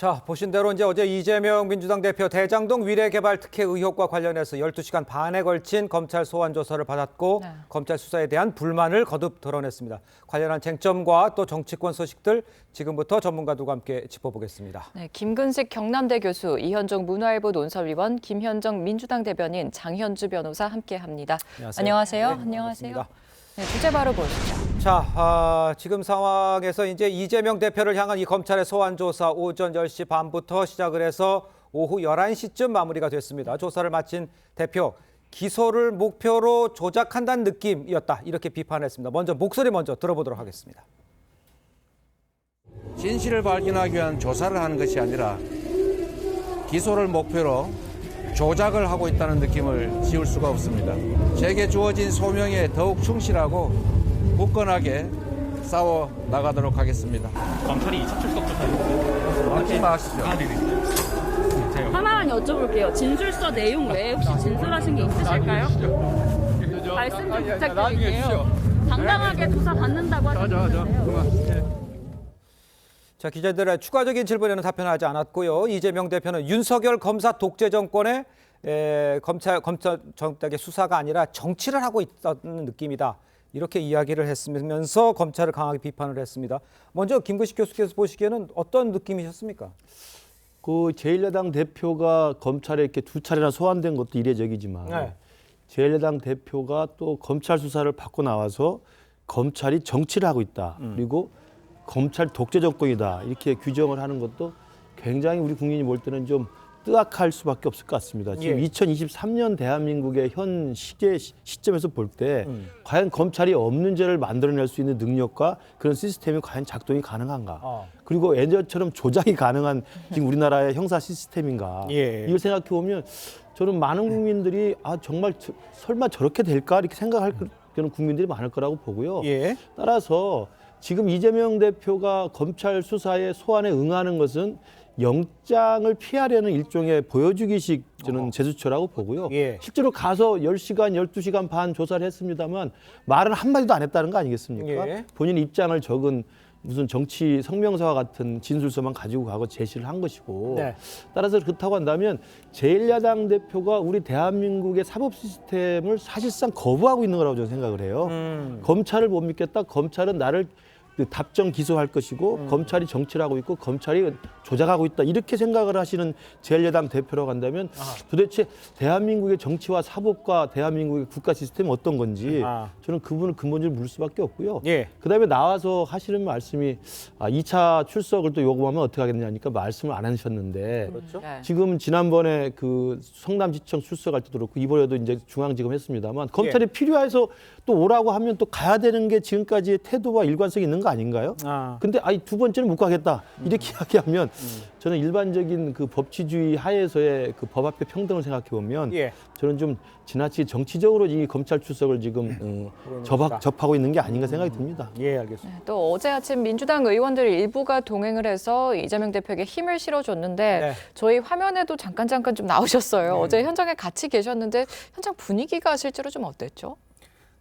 자, 보신 대로 이제 어제 이재명 민주당 대표 대장동 위례개발 특혜 의혹과 관련해서 12시간 반에 걸친 검찰 소환 조사를 받았고 검찰 수사에 대한 불만을 거듭 드러냈습니다. 관련한 쟁점과 또 정치권 소식들 지금부터 전문가들과 함께 짚어보겠습니다. 네, 김근식 경남대 교수, 이현종 문화일보 논설위원, 김현정 민주당 대변인, 장현주 변호사 함께합니다. 안녕하세요. 네, 안녕하세요. 네, 주제 바로 보시죠. 자, 지금 상황에서 이제 이재명 대표를 향한 이 검찰의 소환 조사 오전 10시 반부터 시작을 해서 오후 11시쯤 마무리가 됐습니다. 조사를 마친 대표, 기소를 목표로 조작한다는 느낌이었다. 이렇게 비판했습니다. 목소리 먼저 들어보도록 하겠습니다. 진실을 발견하기 위한 조사를 하는 것이 아니라 기소를 목표로 조작을 하고 있다는 느낌을 지울 수가 없습니다. 제게 주어진 소명에 더욱 충실하고 굳건하게 싸워 나가도록 하겠습니다. 검찰이 이차 출석 조사를 하지 마시죠. 하나만 여쭤볼게요. 진술서 내용 외에 혹시 진술하신 게 있으실까요? 말씀 좀 부탁드릴게요. 당당하게 조사 받는다고 하셨는데요. 자, 기자들의 추가적인 질문에는 답변하지 않았고요. 이재명 대표는 윤석열 검사 독재 정권의 검찰 정당의 수사가 아니라 정치를 하고 있다는 느낌이다. 이렇게 이야기를 했으면서 검찰을 강하게 비판을 했습니다. 먼저 김근식 교수께서 보시기에는 어떤 느낌이셨습니까? 그 제1야당 대표가 검찰에 이렇게 두 차례나 소환된 것도 이례적이지만 제1야당 대표가 또 검찰 수사를 받고 나와서 검찰이 정치를 하고 있다. 그리고 검찰 독재 정권이다. 이렇게 규정을 하는 것도 굉장히 우리 국민이 볼 때는 좀 뜨악할 수밖에 없을 것 같습니다. 지금 2023년 대한민국의 현 시점에서 볼 때 과연 검찰이 없는 죄를 만들어낼 수 있는 능력과 그런 시스템이 과연 작동이 가능한가? 그리고 예전처럼 조작이 가능한 지금 우리나라의 형사 시스템인가? 이걸 생각해 보면 저는 많은 국민들이 정말 설마 저렇게 될까? 이렇게 생각할 그런 국민들이 많을 거라고 보고요. 따라서 지금 이재명 대표가 검찰 수사에 소환에 응하는 것은 영장을 피하려는 일종의 보여주기식 저는 제스처라고 보고요. 실제로 가서 10시간, 12시간 반 조사를 했습니다만 말은 한마디도 안 했다는 거 아니겠습니까? 본인 입장을 적은 무슨 정치 성명서와 같은 진술서만 가지고 가고 제시를 한 것이고 따라서 그렇다고 한다면 제1야당 대표가 우리 대한민국의 사법 시스템을 사실상 거부하고 있는 거라고 저는 생각을 해요. 검찰을 못 믿겠다. 검찰은 나를 답정 기소할 것이고 검찰이 정치를 하고 있고 검찰이 조작하고 있다. 이렇게 생각을 하시는 제1야당 대표라고 한다면 도대체 대한민국의 정치와 사법과 대한민국의 국가 시스템이 어떤 건지 저는 그분을 근본적으로 물을 수밖에 없고요. 그다음에 나와서 하시는 말씀이 2차 출석을 또 요구하면 어떻게 하겠냐니까 말씀을 안 하셨는데 지금 지난번에 그 성남지청 출석할 때도 그렇고 이번에도 이제 중앙지검 했습니다만 검찰이 필요해서 또 오라고 하면 또 가야 되는 게 지금까지의 태도와 일관성이 있는 거 아닌가요? 근데 두 번째는 못 가겠다 이렇게 이야기하면 저는 일반적인 그 법치주의 하에서의 그 법 앞에 평등을 생각해 보면 저는 좀 지나치게 정치적으로 이 검찰 출석을 지금 접하고 있는 게 아닌가 생각이 듭니다. 알겠습니다. 또 어제 아침 민주당 의원들 일부가 동행을 해서 이재명 대표에게 힘을 실어줬는데 저희 화면에도 잠깐 좀 나오셨어요. 어제 현장에 같이 계셨는데 현장 분위기가 실제로 좀 어땠죠?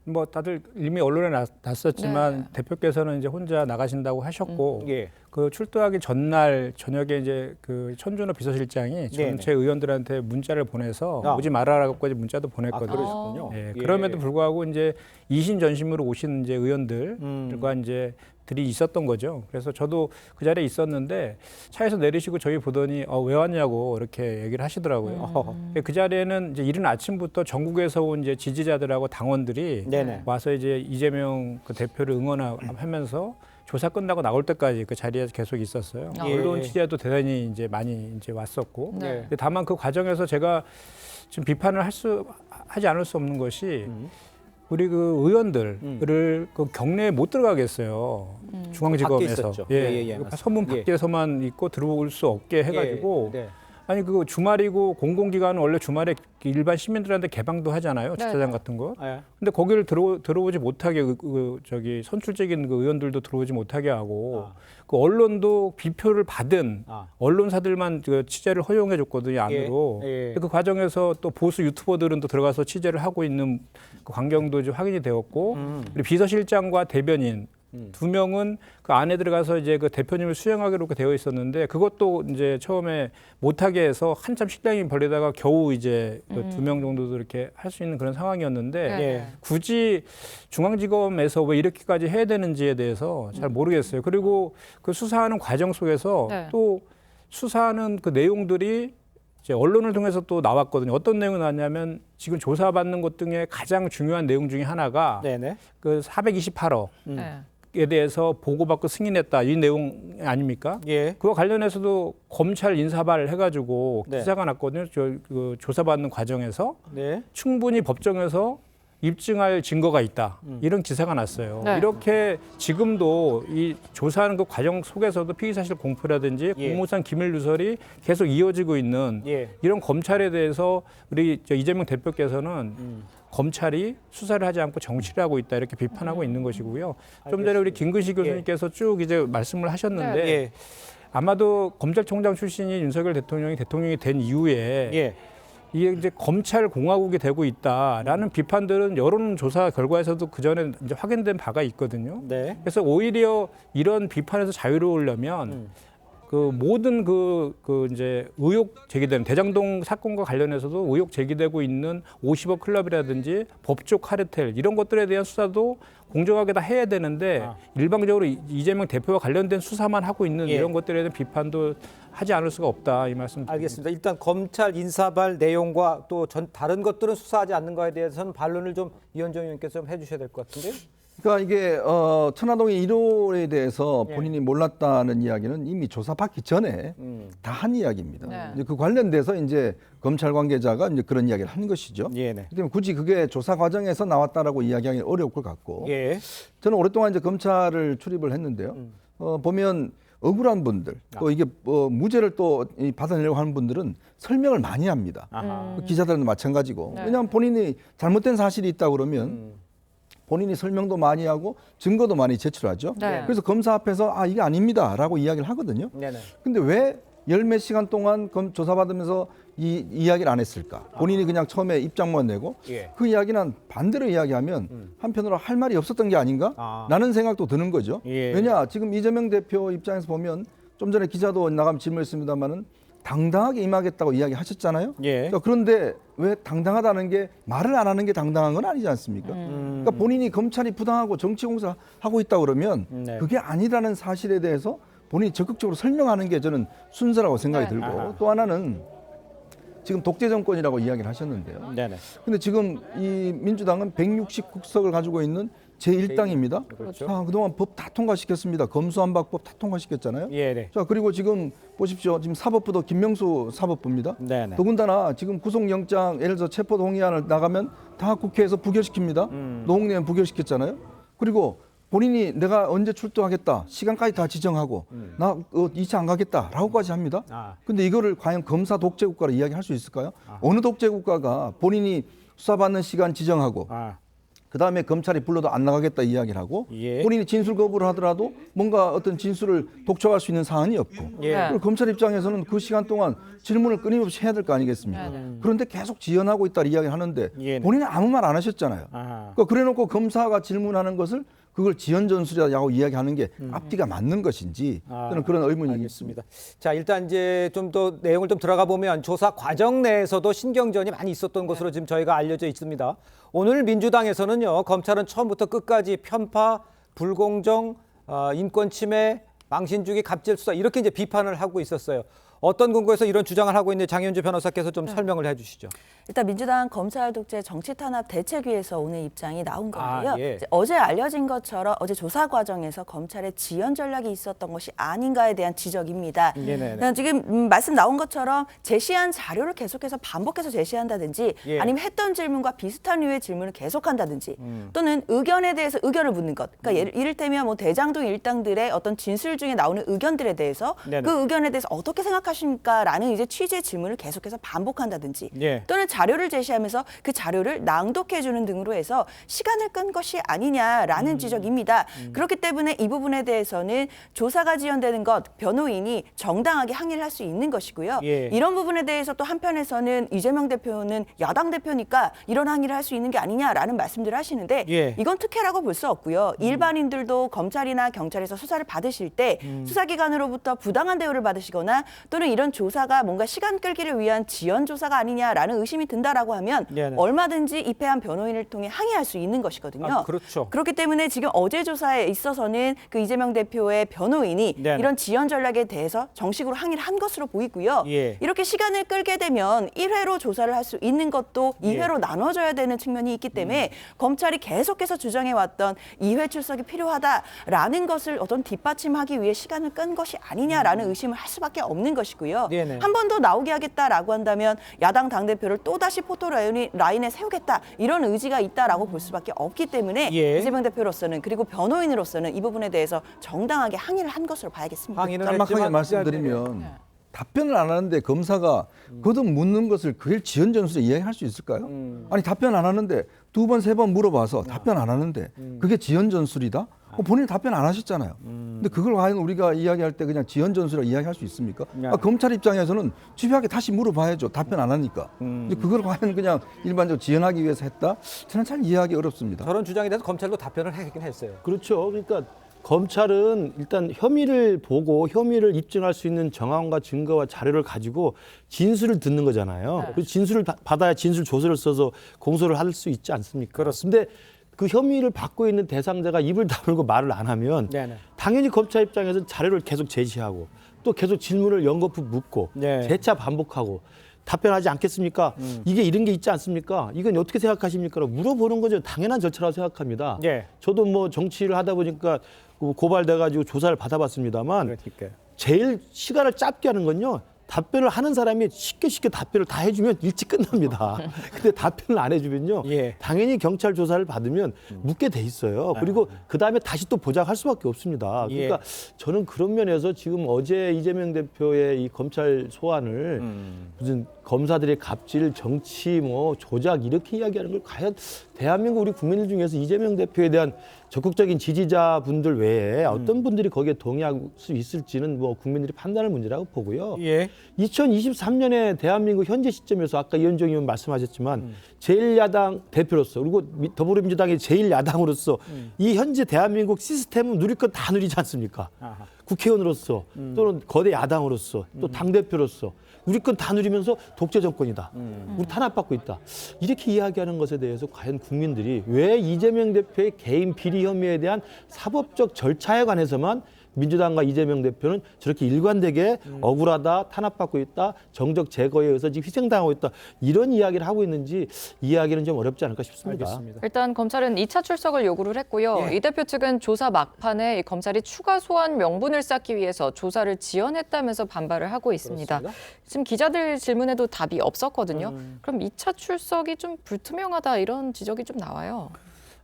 뭐 다들 이미 언론에 났었지만 대표께서는 이제 혼자 나가신다고 하셨고 그 출두하기 전날 저녁에 이제 그 천준호 비서실장이 전체 의원들한테 문자를 보내서 오지 말아라고 문자도 보냈거든요. 그러셨군요. 그럼에도 불구하고 이제 이신전심으로 오신 이제 의원들과 이제 들이 있었던 거죠. 그래서 저도 그 자리에 있었는데 차에서 내리시고 저희 보더니 왜 왔냐고 이렇게 얘기를 하시더라고요. 그 자리에는 이제 이른 아침부터 전국에서 온 이제 지지자들하고 당원들이 와서 이제 이재명 그 대표를 응원하면서 조사 끝나고 나올 때까지 그 자리에서 계속 있었어요. 언론 취재도 대단히 이제 많이 이제 왔었고. 근데 다만 그 과정에서 제가 좀 비판을 하지 않을 수 없는 것이 우리 그 의원들을 그 경내에 못 들어가게 했어요. 중앙지검에서. 서문 밖에서만 있고 들어올 수 없게 해가지고 아니 그 주말이고 공공기관은 원래 주말에 일반 시민들한테 개방도 하잖아요. 주차장 같은 거. 근데 거기를 들어오지 못하게 저기 선출적인 그 의원들도 들어오지 못하게 하고 그 언론도 비표를 받은 언론사들만 그 취재를 허용해 줬거든요, 안으로. 그 과정에서 또 보수 유튜버들은 또 들어가서 취재를 하고 있는 그 광경도 좀 확인이 되었고 우리 비서실장과 대변인 두 명은 그 안에 들어가서 이제 그 대표님을 수행하기로 이렇게 되어 있었는데 그것도 이제 처음에 못하게 해서 한참 식량이 벌리다가 겨우 이제 그 두 명 정도도 이렇게 할 수 있는 그런 상황이었는데 네. 굳이 중앙지검에서 왜 이렇게까지 해야 되는지에 대해서 잘 모르겠어요. 그리고 그 수사하는 과정 속에서 네. 또 수사하는 그 내용들이 이제 언론을 통해서 또 나왔거든요. 어떤 내용이 나왔냐면 지금 조사받는 것 중에 가장 중요한 내용 중에 하나가 네네. 그 428억 네. 에 대해서 보고받고 승인했다 이 내용 아닙니까? 예. 그와 관련해서도 검찰 인사발 해가지고 네. 기사가 났거든요. 그 조사받는 과정에서 네. 충분히 법정에서 입증할 증거가 있다. 이런 기사가 났어요. 네. 이렇게 지금도 이 조사하는 그 과정 속에서도 피의사실 공표라든지 예. 공무상 기밀 누설이 계속 이어지고 있는 예. 이런 검찰에 대해서 우리 이재명 대표께서는 검찰이 수사를 하지 않고 정치를 하고 있다 이렇게 비판하고 있는 것이고요. 좀 전에 우리 김근식 교수님께서 쭉 이제 말씀을 하셨는데 예. 아마도 검찰총장 출신이 윤석열 대통령이 된 이후에 예. 이게 이제 검찰 공화국이 되고 있다라는 비판들은 여론조사 결과에서도 그 전에 이제 확인된 바가 있거든요. 네. 그래서 오히려 이런 비판에서 자유로우려면 그 모든 그 이제 의혹 제기되는 대장동 사건과 관련해서도 의혹 제기되고 있는 50억 클럽이라든지 법조 카르텔 이런 것들에 대한 수사도 공정하게 다 해야 되는데 일방적으로 이재명 대표와 관련된 수사만 하고 있는 예. 이런 것들에 대한 비판도 하지 않을 수가 없다 이 말씀. 알겠습니다. 일단 검찰 인사발 내용과 또 다른 것들은 수사하지 않는 거에 대해서는 반론을 좀 이현정 의원께서 좀 해주셔야 될 것 같은데요. 그러니까 이게 천화동의 1호에 대해서 본인이 몰랐다는 이야기는 이미 조사받기 전에 다 한 이야기입니다. 네. 이제 그 관련돼서 이제 검찰 관계자가 이제 그런 이야기를 한 것이죠. 예, 네. 그렇기 때문에 굳이 그게 조사 과정에서 나왔다라고 이야기하기 어려울 것 같고 예. 저는 오랫동안 이제 검찰을 출입을 했는데요. 보면 억울한 분들 또 이게 무죄를 또 받아내려고 하는 분들은 설명을 많이 합니다. 그 기자들은 마찬가지고 네. 왜냐하면 본인이 잘못된 사실이 있다 그러면 본인이 설명도 많이 하고 증거도 많이 제출하죠. 네. 그래서 검사 앞에서 아 이게 아닙니다라고 이야기를 하거든요. 네네. 근데 왜 열 몇 시간 동안 조사받으면서 이 이야기를 안 했을까? 본인이 그냥 처음에 입장만 내고 예. 그 이야기는 반대로 이야기하면 한편으로 할 말이 없었던 게 아닌가? 라는 생각도 드는 거죠. 예. 왜냐 지금 이재명 대표 입장에서 보면 좀 전에 기자도 나가면 질문했습니다마는 당당하게 임하겠다고 이야기하셨잖아요. 예. 그런데 왜 당당하다는 게 말을 안 하는 게 당당한 건 아니지 않습니까? 그러니까 본인이 검찰이 부당하고 정치공사 하고 있다 그러면 네. 그게 아니라는 사실에 대해서 본인이 적극적으로 설명하는 게 저는 순서라고 생각이 들고 아하. 또 하나는 지금 독재 정권이라고 이야기를 하셨는데요. 네네. 근데 지금 이 민주당은 160국석을 가지고 있는 제1당입니다. 그렇죠. 자, 그동안 법 다 통과시켰습니다. 검수완박법 다 통과시켰잖아요. 예, 네. 자, 그리고 지금 보십시오. 지금 사법부도 김명수 사법부입니다. 네네. 더군다나 지금 구속영장 예를 들어 체포동의안을 나가면 다 국회에서 부결시킵니다. 노웅래는 부결시켰잖아요. 그리고 본인이 내가 언제 출두하겠다 시간까지 다 지정하고 나 2차 안 가겠다라고까지 합니다. 근데 이거를 과연 검사 독재 국가로 이야기할 수 있을까요? 어느 독재 국가가 본인이 수사받는 시간 지정하고 그다음에 검찰이 불러도 안 나가겠다 이야기를 하고 예. 본인이 진술 거부를 하더라도 뭔가 어떤 진술을 독촉할 수 있는 사안이 없고 예. 네. 그리고 검찰 입장에서는 그 시간 동안 질문을 끊임없이 해야 될 거 아니겠습니까? 그런데 계속 지연하고 있다 이야기를 하는데 예. 본인은 아무 말 안 하셨잖아요. 그러니까 그래놓고 검사가 질문하는 것을 그걸 지연 전술이라고 이야기하는 게 앞뒤가 맞는 것인지 저는 그런 의문이 있습니다. 알겠습니다. 자, 일단 이제 좀 더 내용을 좀 들어가 보면 조사 과정 내에서도 신경전이 많이 있었던 것으로 지금 저희가 알려져 있습니다. 오늘 민주당에서는요, 검찰은 처음부터 끝까지 편파, 불공정, 인권 침해, 망신 주기, 갑질 수사 이렇게 이제 비판을 하고 있었어요. 어떤 근거에서 이런 주장을 하고 있는 장현주 변호사께서 좀 설명을 해주시죠. 일단 민주당 검찰 독재 정치 탄압 대책위에서 오늘 입장이 나온 건데요. 예. 이제 어제 알려진 것처럼 어제 조사 과정에서 검찰의 지연 전략이 있었던 것이 아닌가에 대한 지적입니다. 네네네. 지금 말씀 나온 것처럼 제시한 자료를 계속해서 반복해서 제시한다든지 예. 아니면 했던 질문과 비슷한 류의 질문을 계속한다든지 또는 의견에 대해서 의견을 묻는 것. 그러니까 이를테면 뭐 대장동 일당들의 어떤 진술 중에 나오는 의견들에 대해서 네네. 그 의견에 대해서 어떻게 생각하시는지 생각하십니까라는 이제 취지의 질문을 계속해서 반복한다든지 예. 또는 자료를 제시하면서 그 자료를 낭독해 주는 등으로 해서 시간을 끈 것이 아니냐라는 지적입니다. 그렇기 때문에 이 부분에 대해서는 조사가 지연되는 것 변호인이 정당하게 항의를 할 수 있는 것이고요. 예. 이런 부분에 대해서 또 한편에서는 이재명 대표는 야당 대표니까 이런 항의를 할 수 있는 게 아니냐라는 말씀들을 하시는데 예. 이건 특혜라고 볼 수 없고요. 일반인들도 검찰이나 경찰에서 수사를 받으실 때 수사기관으로부터 부당한 대우를 받으시거나 또는 이런 조사가 뭔가 시간 끌기를 위한 지연 조사가 아니냐라는 의심이 든다라고 하면 네네. 얼마든지 입회한 변호인을 통해 항의할 수 있는 것이거든요. 아, 그렇죠. 그렇기 때문에 지금 어제 조사에 있어서는 그 이재명 대표의 변호인이 네네. 이런 지연 전략에 대해서 정식으로 항의를 한 것으로 보이고요. 예. 이렇게 시간을 끌게 되면 1회로 조사를 할 수 있는 것도 2회로 나눠져야 되는 측면이 있기 때문에 검찰이 계속해서 주장해왔던 2회 출석이 필요하다라는 것을 어떤 뒷받침하기 위해 시간을 끈 것이 아니냐라는 의심을 할 수밖에 없는 것이고요. 네네. 한 번 더 나오게 하겠다라고 한다면 야당 당대표를 또다시 포토라인에 세우겠다 이런 의지가 있다라고 볼 수밖에 없기 때문에 예. 이재명 대표로서는 그리고 변호인으로서는 이 부분에 대해서 정당하게 항의를 한 것으로 봐야겠습니다. 항의는 짤막하게 했지만 말씀드리면 답변을 안 하는데 검사가 거듭 묻는 것을 그걸 지연 전술에 이야기할 수 있을까요? 아니 답변 안 하는데 2번, 3번 물어봐서 답변 안 하는데 그게 지연 전술이다? 본인이 답변 안 하셨잖아요. 근데 그걸 과연 우리가 이야기할 때 그냥 지연 전술이라고 이야기할 수 있습니까? 검찰 입장에서는 집요하게 다시 물어봐야죠. 답변 안 하니까. 근데 그걸 과연 그냥 일반적으로 지연하기 위해서 했다? 저는 잘 이해하기 어렵습니다. 저런 주장에 대해서 검찰도 답변을 하긴 했어요. 그렇죠. 그러니까 검찰은 일단 혐의를 보고 혐의를 입증할 수 있는 정황과 증거와 자료를 가지고 진술을 듣는 거잖아요. 그 진술을 받아야 진술 조서를 써서 공소를 할 수 있지 않습니까? 그렇습니다. 그 혐의를 받고 있는 대상자가 입을 다물고 말을 안 하면 네네. 당연히 검찰 입장에서는 자료를 계속 제시하고 또 계속 질문을 연거푸 묻고 네. 재차 반복하고 답변하지 않겠습니까? 이게 이런 게 있지 않습니까? 이건 어떻게 생각하십니까? 물어보는 거죠. 당연한 절차라고 생각합니다. 예. 저도 뭐 정치를 하다 보니까 고발돼가지고 조사를 받아봤습니다만 그러니까. 제일 시간을 짧게 하는 건요. 답변을 하는 사람이 쉽게 답변을 다 해주면 일찍 끝납니다. 근데 답변을 안 해주면요. 예. 당연히 경찰 조사를 받으면 묻게 돼 있어요. 그리고 그다음에 다시 또 보장할 수밖에 없습니다. 그러니까 저는 그런 면에서 지금 어제 이재명 대표의 이 검찰 소환을 무슨 검사들의 갑질, 정치, 뭐 조작 이렇게 이야기하는 걸 과연 대한민국 우리 국민들 중에서 이재명 대표에 대한 적극적인 지지자분들 외에 어떤 분들이 거기에 동의할 수 있을지는 뭐 국민들이 판단할 문제라고 보고요. 예. 2023년에 대한민국 현재 시점에서 아까 이현정 의원 말씀하셨지만 제1야당 대표로서 그리고 더불어민주당의 제1야당으로서 이 현재 대한민국 시스템은 누릴 건 다 누리지 않습니까? 아하. 국회의원으로서 또는 거대 야당으로서 또 당대표로서 우리 건 다 누리면서 독재 정권이다. 우리 탄압받고 있다. 이렇게 이야기하는 것에 대해서 과연 국민들이 왜 이재명 대표의 개인 비리 혐의에 대한 사법적 절차에 관해서만 민주당과 이재명 대표는 저렇게 일관되게 억울하다, 탄압받고 있다, 정적 제거에 의해서 지금 희생당하고 있다. 이런 이야기를 하고 있는지 이야기는 좀 어렵지 않을까 싶습니다. 알겠습니다. 일단 검찰은 2차 출석을 요구를 했고요. 이 대표 측은 조사 막판에 이 검찰이 추가 소환 명분을 쌓기 위해서 조사를 지연했다면서 반발을 하고 있습니다. 그렇습니다. 지금 기자들 질문에도 답이 없었거든요. 그럼 2차 출석이 좀 불투명하다 이런 지적이 좀 나와요.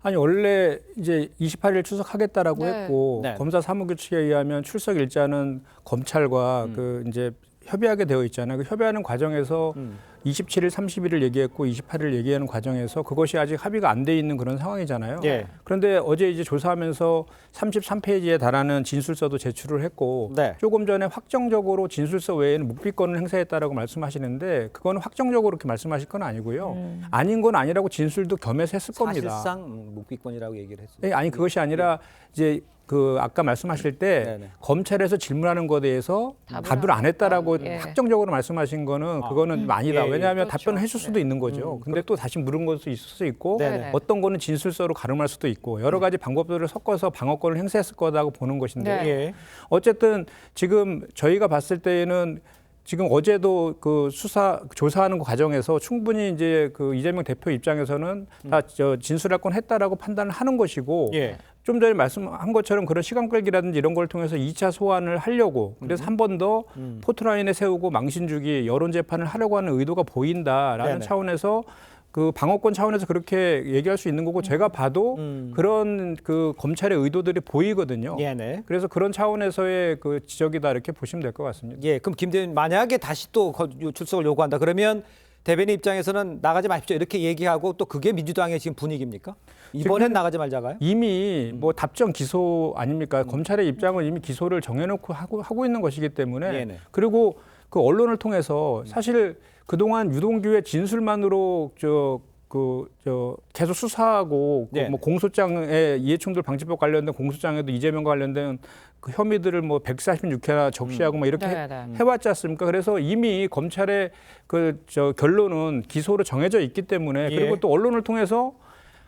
아니 원래 이제 28일 출석하겠다라고 네. 했고 네. 검사 사무규칙에 의하면 출석 일자는 검찰과 그 이제 협의하게 되어 있잖아요. 그 협의하는 과정에서 27일, 30일을 얘기했고 28일 얘기하는 과정에서 그것이 아직 합의가 안 돼 있는 그런 상황이잖아요. 예. 그런데 어제 이제 조사하면서 33페이지에 달하는 진술서도 제출을 했고 네. 조금 전에 확정적으로 진술서 외에는 묵비권을 행사했다라고 말씀하시는데 그거는 확정적으로 그렇게 말씀하실 건 아니고요. 아닌 건 아니라고 진술도 겸해서 했을 겁니다. 사실상 묵비권이라고 얘기를 했습니다. 예, 아니 그것이 아니라 이제 그 아까 말씀하실 때 네네. 검찰에서 질문하는 것에 대해서 답을 안 했다라고 확정적으로 말씀하신 거는 그거는 좀 아니다. 예, 예. 왜냐하면 그렇죠. 답변을 해줄 수도 있는 거죠. 근데 또 다시 물은 것도 있을 수 있고 네네. 어떤 거는 진술서로 가름할 수도 있고 여러 가지 방법들을 섞어서 방어권을 행사했을 거라고 보는 것인데 네. 예. 어쨌든 지금 저희가 봤을 때에는 지금 어제도 그 조사하는 과정에서 충분히 이제 그 이재명 대표 입장에서는 다 진술할 건 했다라고 판단을 하는 것이고 예. 좀 전에 말씀한 것처럼 그런 시간 끌기라든지 이런 걸 통해서 2차 소환을 하려고 그래서 한 번 더 포트라인에 세우고 망신 주기 여론 재판을 하려고 하는 의도가 보인다라는 네네. 차원에서 그 방어권 차원에서 그렇게 얘기할 수 있는 거고 제가 봐도 그런 그 검찰의 의도들이 보이거든요. 예, 네. 그래서 그런 차원에서의 그 지적이다 이렇게 보시면 될 것 같습니다. 예, 그럼 김대현 만약에 다시 또 출석을 요구한다 그러면 대변인 입장에서는 나가지 마십시오 이렇게 얘기하고 또 그게 민주당의 지금 분위기입니까? 이번엔 나가지 말자가요? 이미 뭐 답정 기소 아닙니까? 검찰의 입장은 이미 기소를 정해놓고 하고 있는 것이기 때문에 네네. 그리고 그 언론을 통해서 사실 그동안 유동규의 진술만으로 계속 수사하고 네. 뭐 공소장에 이해충돌 방지법 관련된 공소장에도 이재명과 관련된 그 혐의들을 뭐 146회나 적시하고 막 이렇게 네, 네. 해왔지 않습니까? 그래서 이미 검찰의 결론은 기소로 정해져 있기 때문에 예. 그리고 또 언론을 통해서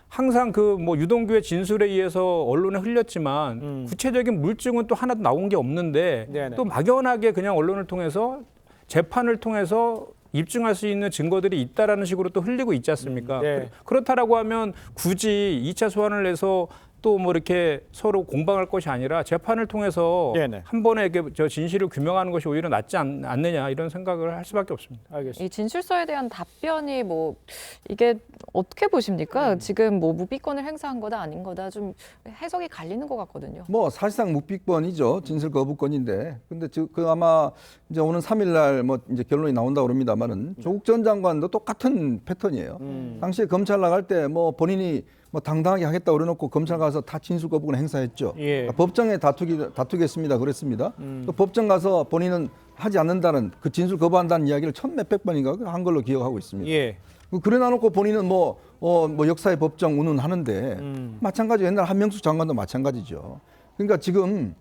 항상 그 뭐 유동규의 진술에 의해서 언론에 흘렸지만 구체적인 물증은 또 하나도 나온 게 없는데 네네. 또 막연하게 그냥 언론을 통해서 재판을 통해서 입증할 수 있는 증거들이 있다라는 식으로 또 흘리고 있지 않습니까? 네. 그렇다라고 하면 굳이 2차 소환을 해서 또 뭐 이렇게 서로 공방할 것이 아니라 재판을 통해서 네네. 한 번에 이렇게 저 진실을 규명하는 것이 오히려 낫지 않느냐 이런 생각을 할 수밖에 없습니다. 알겠습니다. 이 진술서에 대한 답변이 뭐 이게 어떻게 보십니까? 지금 뭐 무비권을 행사한 거다 아닌 거다 좀 해석이 갈리는 것 같거든요. 뭐 사실상 묵비권이죠. 진술 거부권인데. 근데 그 아마 이제 오는 3일 날 뭐 이제 결론이 나온다고 그럽니다만은 조국 전 장관도 똑같은 패턴이에요. 당시에 검찰 나갈 때 뭐 본인이 뭐 당당하게 하겠다고 그래놓고 검찰 가서 다 진술 거부권 행사했죠. 예. 그러니까 법정에 다투겠습니다 그랬습니다. 또 법정 가서 본인은 하지 않는다는 그 진술 거부한다는 이야기를 천 몇백 번인가 한 걸로 기억하고 있습니다. 예. 그래 놔놓고 본인은 뭐 역사의 법정 운운하는데 마찬가지 옛날 한명숙 장관도 마찬가지죠. 그러니까 지금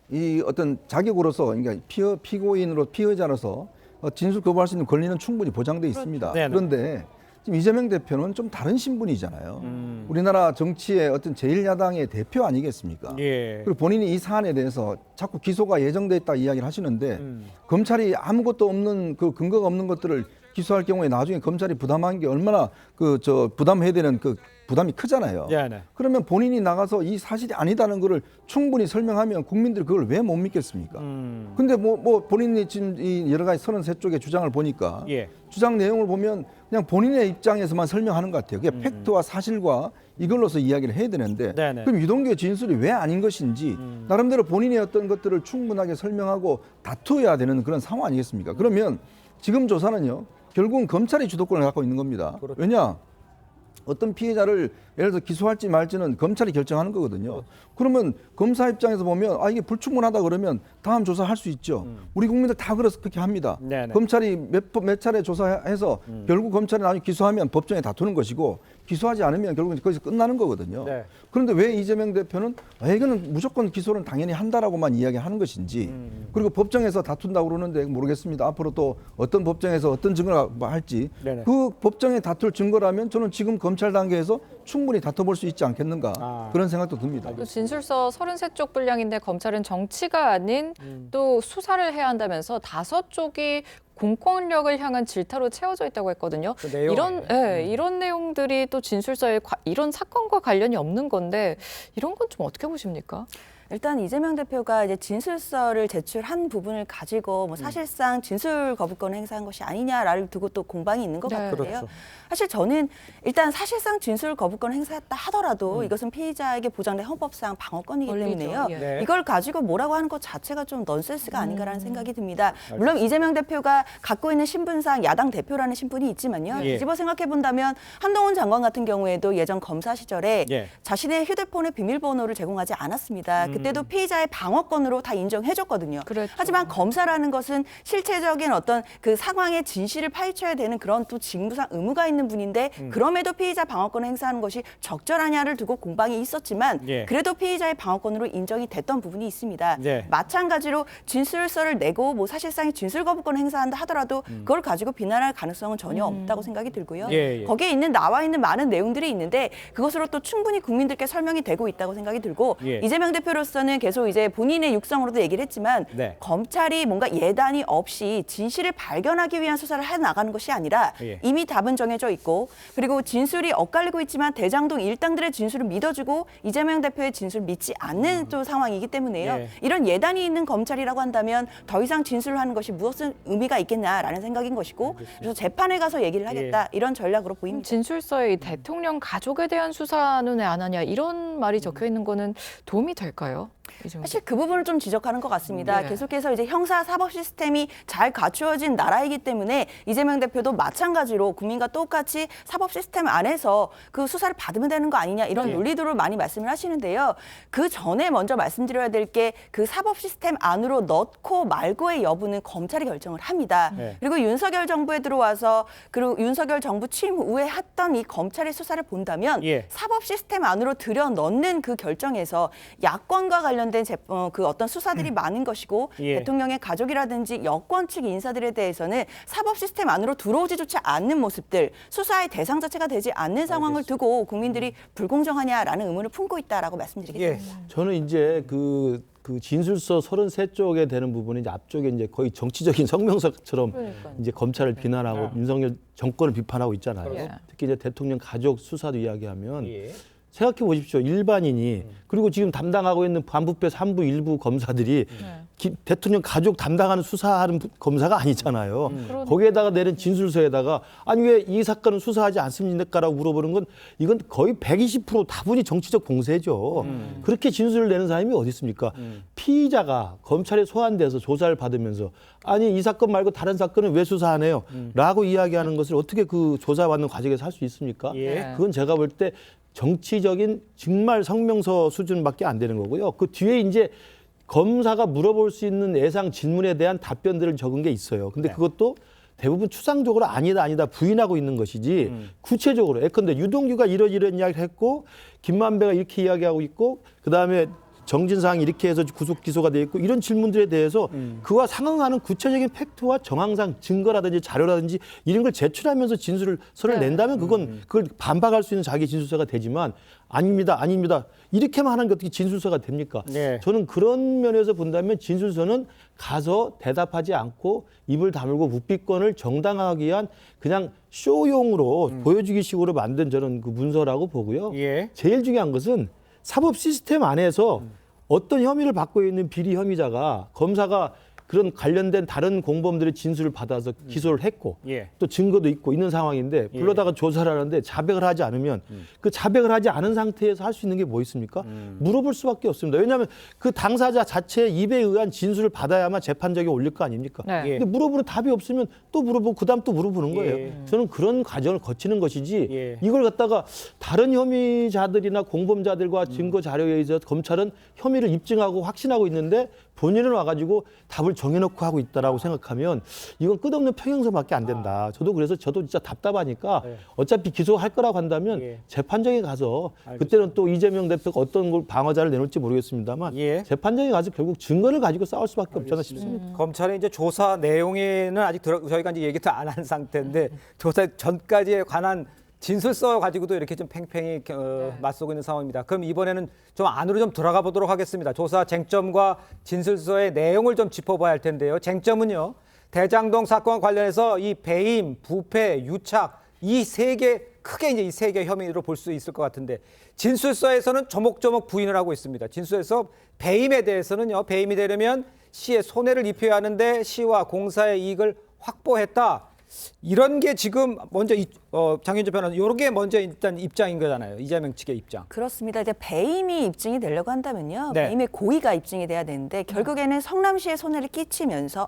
이 어떤 자격으로서 그러니까 피고인으로 피의자로서 진술 거부할 수 있는 권리는 충분히 보장돼 있습니다. 네네. 그런데 지금 이재명 대표는 좀 다른 신분이잖아요. 우리나라 정치의 어떤 제1야당의 대표 아니겠습니까? 예. 그리고 본인이 이 사안에 대해서 자꾸 기소가 예정돼 있다 이야기를 하시는데 검찰이 아무것도 없는 그 근거가 없는 것들을 기소할 경우에 나중에 검찰이 부담한 게 얼마나 부담해야 되는 그 부담이 크잖아요. 예, 네. 그러면 본인이 나가서 이 사실이 아니다는 것을 충분히 설명하면 국민들이 그걸 왜 못 믿겠습니까? 근데 뭐 본인이 지금 이 여러 가지 33쪽의 주장을 보니까 예. 주장 내용을 보면 그냥 본인의 입장에서만 설명하는 것 같아요. 그게 팩트와 사실과 이걸로서 이야기를 해야 되는데 네네. 그럼 유동규의 진술이 왜 아닌 것인지 나름대로 본인의 어떤 것들을 충분하게 설명하고 다투어야 되는 그런 상황 아니겠습니까? 그러면 지금 조사는요. 결국은 검찰이 주도권을 갖고 있는 겁니다. 그렇죠. 왜냐? 어떤 피해자를 예를 들어 기소할지 말지는 검찰이 결정하는 거거든요. 그러면 검사 입장에서 보면 이게 불충분하다 그러면 다음 조사할 수 있죠. 우리 국민들 다 그렇게 합니다. 네네. 검찰이 몇 차례 조사해서 결국 검찰이 나중에 기소하면 법정에 다투는 것이고 기소하지 않으면 결국은 거기서 끝나는 거거든요. 네. 그런데 왜 이재명 대표는 이거는 무조건 기소는 당연히 한다라고만 이야기하는 것인지 그리고 법정에서 다툰다고 그러는데 모르겠습니다. 앞으로 또 어떤 법정에서 어떤 증거를 할지 네네. 그 법정에 다툴 증거라면 저는 지금 검찰 단계에서 충분히 다퉈볼 수 있지 않겠는가 그런 생각도 듭니다. 또 진술서 33쪽 분량인데 검찰은 정치가 아닌 또 수사를 해야 한다면서 5쪽이 공권력을 향한 질타로 채워져 있다고 했거든요. 그 내용 이런 내용들이 또 진술서에 이런 사건과 관련이 없는 건데 이런 건 좀 어떻게 보십니까? 일단 이재명 대표가 이제 진술서를 제출한 부분을 가지고 뭐 사실상 진술 거부권을 행사한 것이 아니냐를 두고 또 공방이 있는 것 네. 같은데요. 그렇죠. 사실 저는 일단 사실상 진술 거부권을 행사했다 하더라도 이것은 피의자에게 보장된 헌법상 방어권이기 권리죠. 때문에요. 예. 네. 이걸 가지고 뭐라고 하는 것 자체가 좀 넌센스가 아닌가라는 생각이 듭니다. 물론 이재명 대표가 갖고 있는 신분상 야당 대표라는 신분이 있지만요. 예. 뒤집어 생각해 본다면 한동훈 장관 같은 경우에도 예전 검사 시절에 예. 자신의 휴대폰의 비밀번호를 제공하지 않았습니다. 그때도 피의자의 방어권으로 다 인정해줬거든요. 그렇죠. 하지만 검사라는 것은 실체적인 어떤 그 상황의 진실을 파헤쳐야 되는 그런 또 직무상 의무가 있는 분인데 그럼에도 피의자 방어권을 행사하는 것이 적절하냐를 두고 공방이 있었지만 예. 그래도 피의자의 방어권으로 인정이 됐던 부분이 있습니다. 예. 마찬가지로 진술서를 내고 뭐 사실상의 진술 거부권을 행사한다 하더라도 그걸 가지고 비난할 가능성은 전혀 없다고 생각이 들고요. 예, 예. 거기에 나와 있는 많은 내용들이 있는데 그것으로 또 충분히 국민들께 설명이 되고 있다고 생각이 들고 예. 이재명 대표로서 대표로서는 계속 이제 본인의 육성으로도 얘기를 했지만 네. 검찰이 뭔가 예단이 없이 진실을 발견하기 위한 수사를 해 나가는 것이 아니라 예. 이미 답은 정해져 있고 그리고 진술이 엇갈리고 있지만 대장동 일당들의 진술을 믿어주고 이재명 대표의 진술을 믿지 않는 또 상황이기 때문에요. 예. 이런 예단이 있는 검찰이라고 한다면 더 이상 진술을 하는 것이 무엇은 의미가 있겠냐라는 생각인 것이고 그래서 재판에 가서 얘기를 하겠다 이런 전략으로 보입니다. 진술서에 이 대통령 가족에 대한 수사는 왜 안 하냐 이런 말이 적혀 있는 거는 도움이 될까요? 사실 그 부분을 좀 지적하는 것 같습니다. 네. 계속해서 이제 형사 사법 시스템이 잘 갖추어진 나라이기 때문에 이재명 대표도 마찬가지로 국민과 똑같이 사법 시스템 안에서 그 수사를 받으면 되는 거 아니냐 이런 논리들을 많이 말씀을 하시는데요. 그 전에 먼저 말씀드려야 될 게 그 사법 시스템 안으로 넣고 말고의 여부는 검찰이 결정을 합니다. 네. 그리고 윤석열 정부에 들어와서 그리고 윤석열 정부 취임 후에 했던 이 검찰의 수사를 본다면 예. 사법 시스템 안으로 들여 넣는 그 결정에서 야권과 관련된 그 어떤 수사들이 많은 것이고 예. 대통령의 가족이라든지 여권 측 인사들에 대해서는 사법 시스템 안으로 들어오지조차 않는 모습들 수사의 대상 자체가 되지 않는 상황을 두고 국민들이 불공정하냐라는 의문을 품고 있다라고 말씀드리겠습니다. 예. 저는 이제 그 진술서 33쪽에 되는 부분이 이제 앞쪽에 이제 거의 정치적인 성명서처럼 그러니까요. 이제 검찰을 비난하고 윤석열 정권을 비판하고 있잖아요. 예. 특히 이제 대통령 가족 수사도 이야기하면 예. 생각해 보십시오. 일반인이 그리고 지금 담당하고 있는 반부패 3부 일부 검사들이 대통령 가족 담당하는 수사하는 검사가 아니잖아요. 거기에다가 내는 진술서에다가 아니 왜 이 사건은 수사하지 않습니까라고 물어보는 건 이건 거의 120% 다분히 정치적 공세죠. 그렇게 진술을 내는 사람이 어디 있습니까? 피의자가 검찰에 소환돼서 조사를 받으면서 아니 이 사건 말고 다른 사건은 왜 수사 안 해요? 라고 이야기하는 것을 어떻게 그 조사받는 과정에서 할 수 있습니까? 예. 그건 제가 볼 때 정치적인 정말 성명서 수준밖에 안 되는 거고요. 그 뒤에 이제 검사가 물어볼 수 있는 예상 질문에 대한 답변들을 적은 게 있어요. 근데 그것도 대부분 추상적으로 아니다 부인하고 있는 것이지 구체적으로 예컨대 유동규가 이런 이야기를 했고 김만배가 이렇게 이야기하고 있고 그다음에 정진상이 이렇게 해서 구속 기소가 돼 있고 이런 질문들에 대해서 그와 상응하는 구체적인 팩트와 정황상 증거라든지 자료라든지 이런 걸 제출하면서 진술을 낸다면 그걸 반박할 수 있는 자기 진술서가 되지만 아닙니다 이렇게만 하는 게 어떻게 진술서가 됩니까? 네. 저는 그런 면에서 본다면 진술서는 가서 대답하지 않고 입을 다물고 묵비권을 정당화하기 위한 그냥 쇼용으로 보여주기식으로 만든 저는 그 문서라고 보고요. 예. 제일 중요한 것은 사법 시스템 안에서 어떤 혐의를 받고 있는 비리 혐의자가 검사가 그런 관련된 다른 공범들의 진술을 받아서 기소를 했고 예. 또 증거도 있고 있는 상황인데 불러다가 조사를 하는데 자백을 하지 않으면 그 자백을 하지 않은 상태에서 할 수 있는 게 뭐 있습니까? 물어볼 수밖에 없습니다. 왜냐하면 그 당사자 자체의 입에 의한 진술을 받아야만 재판적에 올릴 거 아닙니까? 네. 예. 근데 물어보는 답이 없으면 또 물어보고 그다음 또 물어보는 거예요. 예. 저는 그런 과정을 거치는 것이지 예. 이걸 갖다가 다른 혐의자들이나 공범자들과 증거 자료에 의해서 검찰은 혐의를 입증하고 확신하고 있는데 본인은 와가지고 답을 정해놓고 하고 있다라고 생각하면 이건 끝없는 평행선밖에 안 된다. 저도 진짜 답답하니까 어차피 기소할 거라고 한다면 예. 재판정에 가서 그때는 또 이재명 대표가 어떤 걸 방어자를 내놓을지 모르겠습니다만 예. 재판정에 가서 결국 증거를 가지고 싸울 수밖에 없잖아 싶습니다. 검찰의 이제 조사 내용에는 아직 저희가 이제 얘기도 안 한 상태인데 조사 전까지에 관한 진술서 가지고도 이렇게 좀 팽팽히 맞서고 있는 상황입니다. 그럼 이번에는 좀 안으로 좀 들어가 보도록 하겠습니다. 조사 쟁점과 진술서의 내용을 좀 짚어봐야 할 텐데요. 쟁점은요. 대장동 사건 관련해서 이 배임, 부패, 유착 이 세 개 크게 이제 이 세 개 혐의로 볼 수 있을 것 같은데 진술서에서는 조목조목 부인을 하고 있습니다. 진술서에서 배임에 대해서는요. 배임이 되려면 시에 손해를 입혀야 하는데 시와 공사의 이익을 확보했다. 이런 게 지금 먼저 장윤주 변호사 이런 게 먼저 일단 입장인 거잖아요. 이재명 측의 입장. 그렇습니다. 이제 배임이 입증이 되려고 한다면요. 네. 배임의 고의가 입증이 돼야 되는데 결국에는 성남시에 손해를 끼치면서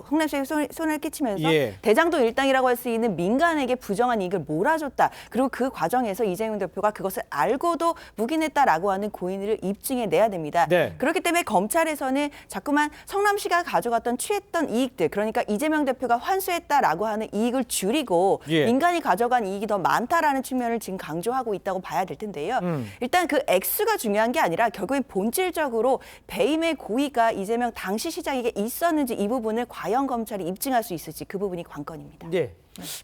성남시에 손해를 끼치면서 예. 대장동 일당이라고 할 수 있는 민간에게 부정한 이익을 몰아줬다. 그리고 그 과정에서 이재명 대표가 그것을 알고도 묵인했다라고 하는 고의를 입증해 내야 됩니다. 네. 그렇기 때문에 검찰에서는 자꾸만 성남시가 가져갔던 취했던 이익들 그러니까 이재명 대표가 환수했다라고 부과하는 이익을 줄이고 예. 민간이 가져간 이익이 더 많다라는 측면을 지금 강조하고 있다고 봐야 될 텐데요. 일단 그 액수가 중요한 게 아니라 결국엔 본질적으로 배임의 고의가 이재명 당시 시장에게 있었는지 이 부분을 과연 검찰이 입증할 수 있을지 그 부분이 관건입니다. 예.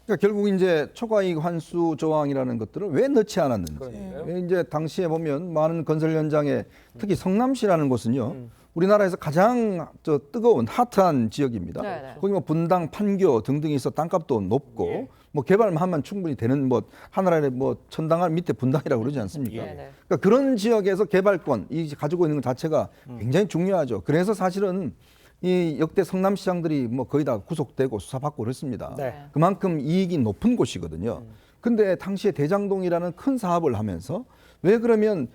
그러니까 결국 이제 초과이익 환수 조항이라는 것들을 왜 넣지 않았는지. 왜 이제 당시에 보면 많은 건설 현장에 특히 성남시라는 곳은요. 우리나라에서 가장 뜨거운 핫한 지역입니다. 네. 거기 뭐 분당, 판교 등등이 있어 땅값도 높고 뭐 개발만 하면 충분히 되는 뭐 하나의 뭐 천당한 밑에 분당이라고 그러지 않습니까? 그러니까 그런 지역에서 개발권 이 가지고 있는 것 자체가 굉장히 중요하죠. 그래서 사실은 이 역대 성남시장들이 뭐 거의 다 구속되고 수사받고 그랬습니다. 네. 그만큼 이익이 높은 곳이거든요. 근데 당시에 대장동이라는 큰 사업을 하면서 왜 그러면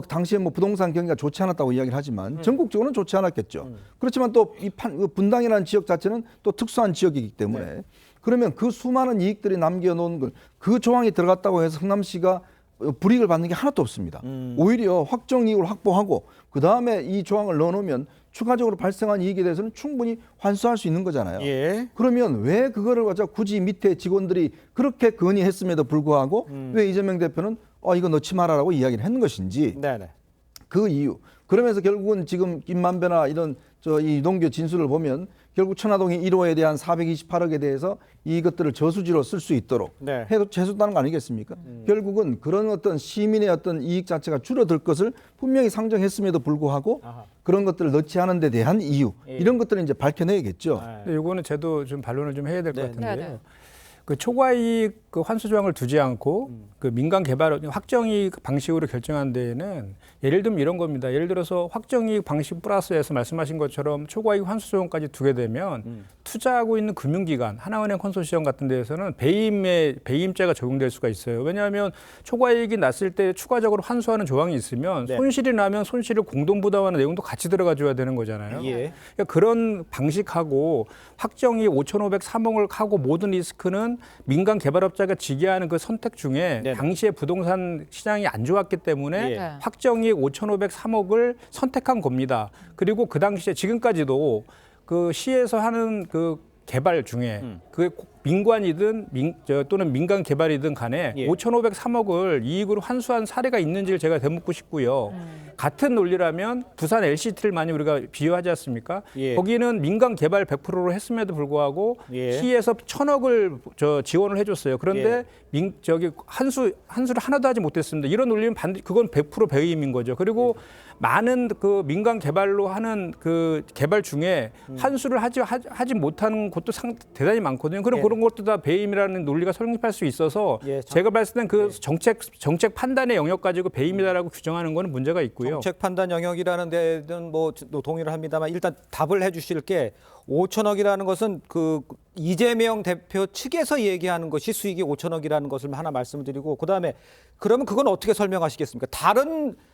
당시에 뭐 부동산 경기가 좋지 않았다고 이야기를 하지만 전국적으로는 좋지 않았겠죠. 그렇지만 또 이 분당이라는 지역 자체는 또 특수한 지역이기 때문에 그러면 그 수많은 이익들이 남겨놓은 걸 그 조항이 들어갔다고 해서 성남시가 불이익을 받는 게 하나도 없습니다. 오히려 확정 이익을 확보하고 그 다음에 이 조항을 넣어놓으면 추가적으로 발생한 이익에 대해서는 충분히 환수할 수 있는 거잖아요. 예. 그러면 왜 그거를 가지고 굳이 밑에 직원들이 그렇게 건의했음에도 불구하고 왜 이재명 대표는 이거 넣지 말아라고 이야기를 했는 것인지 네네. 그 이유. 그러면서 결국은 지금 김만배나 이런 이 이동규 진술을 보면 결국 천화동이 1호에 대한 428억에 대해서 이것들을 저수지로 쓸 수 있도록 네. 해도 해줬다는 거 아니겠습니까? 결국은 그런 어떤 시민의 어떤 이익 자체가 줄어들 것을 분명히 상정했음에도 불구하고 그런 것들을 넣지 않은 데 대한 이유 이런 것들을 이제 밝혀내야겠죠. 이거는 저도 좀 반론을 좀 해야 될 것 네. 같은데요. 네. 그 초과이익 그 환수 조항을 두지 않고 그 민간 개발 확정이익 방식으로 결정한 데에는 예를 들면 이런 겁니다. 예를 들어서 확정이익 방식 플러스에서 말씀하신 것처럼 초과이익 환수 조항까지 두게 되면 투자하고 있는 금융기관, 하나은행 컨소시엄 같은 데에서는 배임죄가 적용될 수가 있어요. 왜냐하면 초과이익이 났을 때 추가적으로 환수하는 조항이 있으면 네. 손실이 나면 손실을 공동 부담하는 내용도 같이 들어가 줘야 되는 거잖아요. 예. 그러니까 그런 방식하고 확정이 5,503억을 하고 모든 리스크는 민간 개발업자가 지게 하는 그 선택 중에 네네. 당시에 부동산 시장이 안 좋았기 때문에 예. 네. 확정이 5,503억을 선택한 겁니다. 그리고 그 당시에 지금까지도 그 시에서 하는 그 개발 중에 그 민관이든 또는 민간 개발이든 간에 예. 5,503억을 이익으로 환수한 사례가 있는지를 제가 되묻고 싶고요. 같은 논리라면 부산 LCT를 많이 우리가 비유하지 않습니까? 예. 거기는 민간 개발 100%로 했음에도 불구하고 예. 시에서 1,000억을 지원을 해줬어요. 그런데 환수를 하나도 하지 못했습니다. 이런 논리는 그건 100% 배임인 거죠. 그리고 많은 그 민간 개발로 하는 그 개발 중에 환수를 하지 못하는 곳도 대단히 많거든요. 그럼 예. 그런 것도 다 배임이라는 논리가 성립할 수 있어서 예, 제가 봤을 땐 그 정책 판단의 영역 가지고 배임이다라고 규정하는 거는 문제가 있고요. 정책 판단 영역이라는 데는 뭐 동의를 합니다만 일단 답을 해주실 게 5천억이라는 것은 그 이재명 대표 측에서 얘기하는 것이 수익이 5천억이라는 것을 하나 말씀드리고 그다음에 그러면 그건 어떻게 설명하시겠습니까?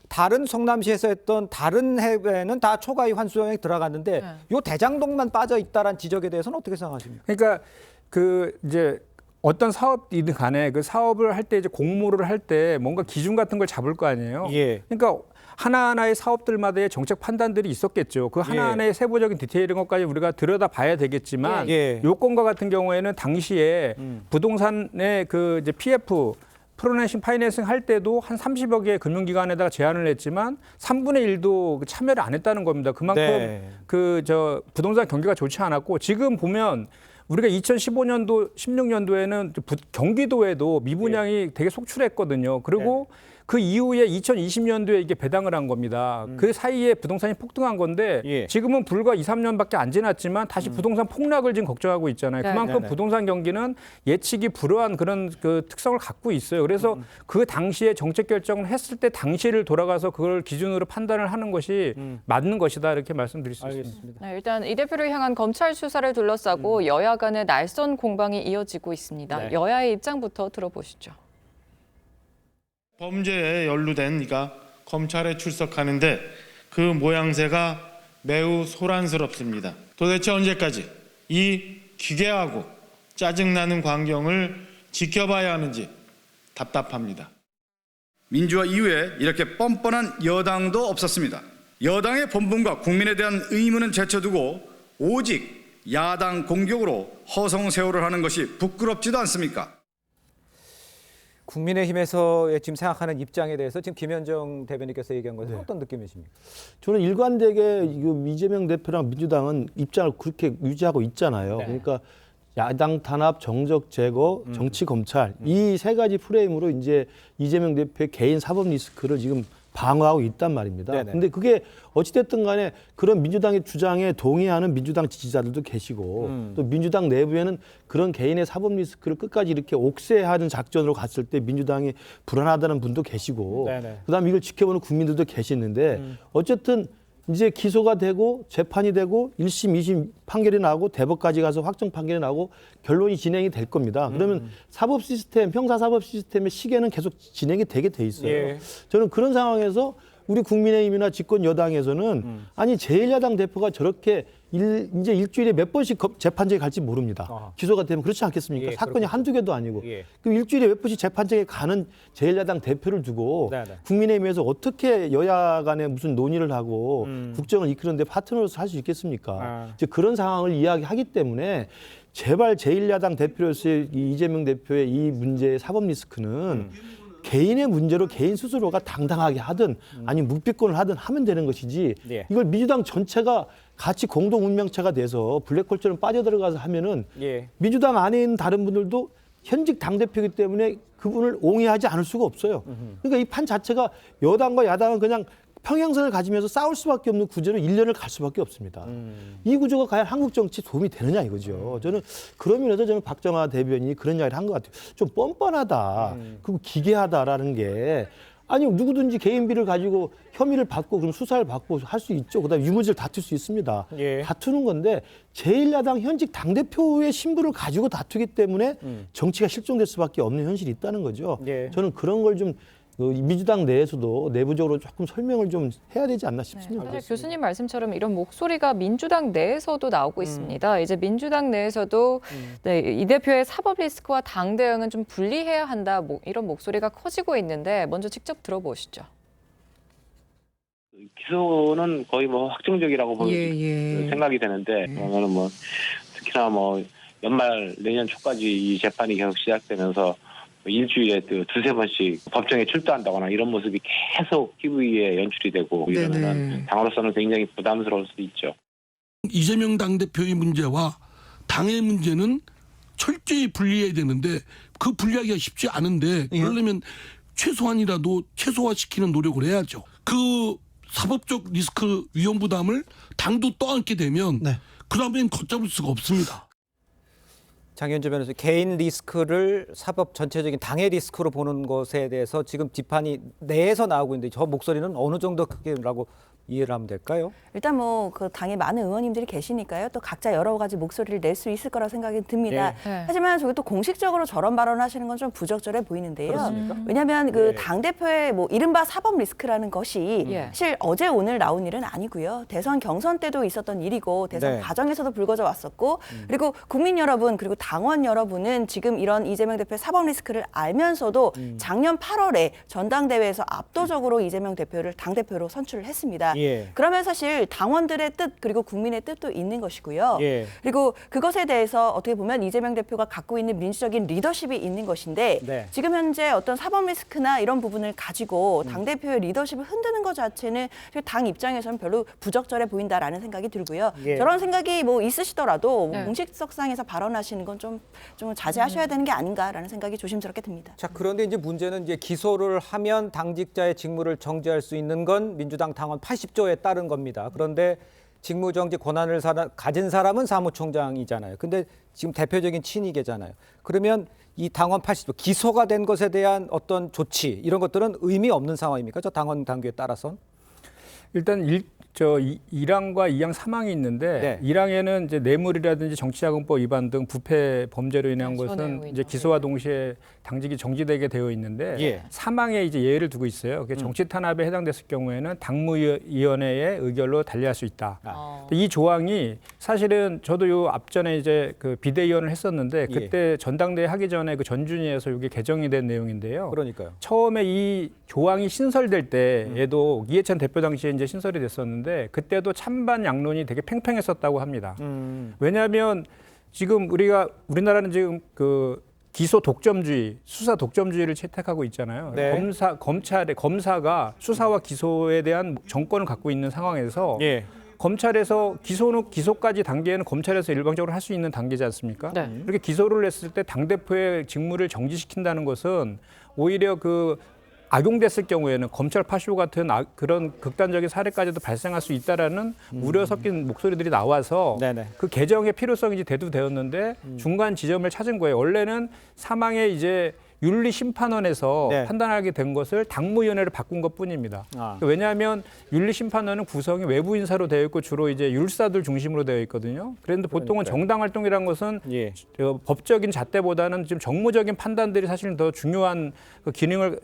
다른 성남시에서 했던 다른 해외는 다 초과이익 환수 영역에 들어갔는데 요 대장동만 빠져 있다라는 지적에 대해서는 어떻게 생각하십니까? 그러니까 그 이제 어떤 사업이든 간에 그 사업을 할 때 이제 공모를 할 때 뭔가 기준 같은 걸 잡을 거 아니에요. 예. 그러니까 하나하나의 사업들마다의 정책 판단들이 있었겠죠. 그 하나하나의 세부적인 디테일인 것까지 우리가 들여다봐야 되겠지만 예. 요건과 같은 경우에는 당시에 부동산의 그 이제 PF 프로네이션 파이낸싱 할 때도 한 30여 개의 금융기관에다가 제안을 했지만 3분의 1도 참여를 안 했다는 겁니다. 그만큼 네. 부동산 경기가 좋지 않았고 지금 보면 우리가 2015년도, 16년도에는 경기도에도 미분양이 되게 속출했거든요. 그리고 그 이후에 2020년도에 이게 배당을 한 겁니다. 그 사이에 부동산이 폭등한 건데 예. 지금은 불과 2, 3년밖에 안 지났지만 다시 부동산 폭락을 지금 걱정하고 있잖아요. 네. 그만큼 네네. 부동산 경기는 예측이 불허한 그런 그 특성을 갖고 있어요. 그래서 그 당시에 정책 결정을 했을 때 당시를 돌아가서 그걸 기준으로 판단을 하는 것이 맞는 것이다 이렇게 말씀드릴 수 있습니다. 네, 일단 이 대표를 향한 검찰 수사를 둘러싸고 여야 간의 날선 공방이 이어지고 있습니다. 네. 여야의 입장부터 들어보시죠. 범죄에 연루된 이가 검찰에 출석하는데 그 모양새가 매우 소란스럽습니다. 도대체 언제까지 이 기괴하고 짜증나는 광경을 지켜봐야 하는지 답답합니다. 민주화 이후에 이렇게 뻔뻔한 여당도 없었습니다. 여당의 본분과 국민에 대한 의무는 제쳐두고 오직 야당 공격으로 허송세월을 하는 것이 부끄럽지도 않습니까? 국민의힘에서 지금 생각하는 입장에 대해서 지금 김현정 대변인께서 얘기한 것은 어떤 느낌이십니까? 저는 일관되게 이재명 대표랑 민주당은 입장을 그렇게 유지하고 있잖아요. 네. 그러니까 야당 탄압, 정적 제거, 정치 검찰 이 세 가지 프레임으로 이제 이재명 대표의 개인 사법 리스크를 지금 방어하고 있단 말입니다. 네네. 근데 그게 어찌됐든 간에 그런 민주당의 주장에 동의하는 민주당 지지자들도 계시고 또 민주당 내부에는 그런 개인의 사법 리스크를 끝까지 이렇게 옥죄하는 작전으로 갔을 때 민주당이 불안하다는 분도 계시고 네네. 그다음에 이걸 지켜보는 국민들도 계시는데 어쨌든 이제 기소가 되고 재판이 되고 1심, 2심 판결이 나고 대법까지 가서 확정 판결이 나고 결론이 진행이 될 겁니다. 그러면 사법 시스템, 형사 사법 시스템의 시계는 계속 진행이 되게 돼 있어요. 예. 저는 그런 상황에서 우리 국민의힘이나 집권 여당에서는 아니 제1야당 대표가 저렇게 이제 일주일에 몇 번씩 재판정에 갈지 모릅니다. 기소가 되면 그렇지 않겠습니까? 예, 사건이 한두 개도 아니고. 예. 그럼 일주일에 몇 번씩 재판정에 가는 제1야당 대표를 두고 네네. 국민의힘에서 어떻게 여야 간에 무슨 논의를 하고 국정을 이끄는데 파트너로서 할 수 있겠습니까? 이제 그런 상황을 이야기하기 때문에 제발 제1야당 대표로서의 이재명 대표의 이 문제의 사법 리스크는 개인의 문제로 개인 스스로가 당당하게 하든 아니면 묵비권을 하든 하면 되는 것이지 예. 이걸 민주당 전체가 같이 공동 운명체가 돼서 블랙홀처럼 빠져들어가서 하면은 예. 민주당 안에 있는 다른 분들도 현직 당대표이기 때문에 그분을 옹이하지 않을 수가 없어요. 그러니까 이 판 자체가 여당과 야당은 그냥 평행선을 가지면서 싸울 수밖에 없는 구조로 1년을 갈 수밖에 없습니다. 이 구조가 과연 한국 정치에 도움이 되느냐 이거죠. 저는 그런 면에서 저는 박정아 대변인이 그런 이야기를 한 것 같아요. 좀 뻔뻔하다. 그리고 기괴하다라는 게 아니 누구든지 개인비를 가지고 혐의를 받고 그럼 수사를 받고 할 수 있죠. 그다음에 유무죄를 다툴 수 있습니다. 예. 다투는 건데 제1야당 현직 당대표의 신분을 가지고 다투기 때문에 정치가 실종될 수밖에 없는 현실이 있다는 거죠. 예. 저는 그런 걸 좀 민주당 내에서도 내부적으로 조금 설명을 좀 해야 되지 않나 싶습니다. 사실 교수님 말씀처럼 이런 목소리가 민주당 내에서도 나오고 있습니다. 이제 민주당 내에서도 네, 이 대표의 사법 리스크와 당 대응은 좀 분리해야 한다. 이런 목소리가 커지고 있는데 먼저 직접 들어보시죠. 기소는 거의 뭐 확정적이라고 보는 생각이 되는데 그러면 뭐 특히나 뭐 연말 내년 초까지 이 재판이 계속 시작되면서 일주일에 두세 번씩 법정에 출두한다거나 이런 모습이 계속 TV에 연출이 되고 이러면 당으로서는 굉장히 부담스러울 수도 있죠. 이재명 당대표의 문제와 당의 문제는 철저히 분리해야 되는데 그 분리하기가 쉽지 않은데 그러려면 최소한이라도 최소화시키는 노력을 해야죠. 그 사법적 리스크 위험 부담을 당도 떠안게 되면 그 다음엔 걷잡을 수가 없습니다. 장현주 변호사, 개인 리스크를 사법 전체적인 당의 리스크로 보는 것에 대해서 지금 비판이 내에서 나오고 있는데 저 목소리는 어느 정도 크게라고 이해를 하면 될까요? 일단 뭐 그 당에 많은 의원님들이 계시니까요. 또 각자 여러 가지 목소리를 낼 수 있을 거라고 생각이 듭니다. 네. 하지만 저기 또 공식적으로 저런 발언하시는 건 좀 부적절해 보이는데요. 그렇습니까? 왜냐하면 그 당 대표의 뭐 이른바 사법 리스크라는 것이 사실 어제 오늘 나온 일은 아니고요. 대선 경선 때도 있었던 일이고 대선 네. 과정에서도 불거져 왔었고 그리고 국민 여러분 그리고 당원 여러분은 지금 이런 이재명 대표의 사법 리스크를 알면서도 작년 8월에 전당대회에서 압도적으로 이재명 대표를 당 대표로 선출을 했습니다. 예. 그러면 사실 당원들의 뜻 그리고 국민의 뜻도 있는 것이고요. 예. 그리고 그것에 대해서 어떻게 보면 이재명 대표가 갖고 있는 민주적인 리더십이 있는 것인데 네. 지금 현재 어떤 사법 리스크나 이런 부분을 가지고 당대표의 리더십을 흔드는 것 자체는 당 입장에서는 별로 부적절해 보인다라는 생각이 들고요. 예. 저런 생각이 뭐 있으시더라도 네. 공식석상에서 발언하시는 건 좀 자제하셔야 되는 게 아닌가라는 생각이 조심스럽게 듭니다. 자, 그런데 이제 문제는 이제 기소를 하면 당직자의 직무를 정지할 수 있는 건 민주당 당원 80조에 따른 겁니다. 그런데 직무정지 권한을 가진 사람은 사무총장이잖아요. 근데 지금 대표적인 친이계잖아요. 그러면 이 당원 80조 기소가 된 것에 대한 어떤 조치 이런 것들은 의미 없는 상황입니까? 저 당원 당규에 따라선? 일단 1항과 2항 3항이 있는데 네. 1항에는 이제 뇌물이라든지 정치자금법 위반 등 부패 범죄로 인한 것은 손해배상. 이제 기소와 동시에 당직이 정지되게 되어 있는데 예. 3항에 이제 예외를 두고 있어요. 그게 정치 탄압에 해당됐을 경우에는 당무위원회의 의결로 달리할 수 있다. 이 조항이 사실은 저도 요 앞전에 이제 그 비대위원을 했었는데 그때 전당대회 하기 전에 그 전준위에서 이게 개정이 된 내용인데요. 그러니까요. 처음에 이 조항이 신설될 때에도 이해찬 대표 당시에 이제 신설이 됐었는데 있었는데 그때도 찬반 양론이 되게 팽팽했었다고 합니다. 왜냐하면 지금 우리나라는 지금 그 기소 독점주의, 수사 독점주의를 채택하고 있잖아요. 네. 검사가 수사와 기소에 대한 정권을 갖고 있는 상황에서 예. 검찰에서 기소까지 단계에는 검찰에서 일방적으로 할 수 있는 단계지 않습니까? 네. 이렇게 기소를 했을 때 당대표의 직무를 정지시킨다는 것은 오히려 그 악용됐을 경우에는 검찰 파쇼 같은 그런 극단적인 사례까지도 발생할 수 있다라는 우려 섞인 목소리들이 나와서 네네. 그 개정의 필요성이 이제 대두되었는데 중간 지점을 찾은 거예요. 원래는 사망의 이제 윤리심판원에서 네. 판단하게 된 것을 당무위원회를 바꾼 것뿐입니다. 아. 왜냐하면 윤리심판원은 구성이 외부 인사로 되어 있고 주로 이제 율사들 중심으로 되어 있거든요. 그런데 보통은 정당 활동이라는 것은 예. 법적인 잣대보다는 지금 정무적인 판단들이 사실은 더 중요한 그 기능을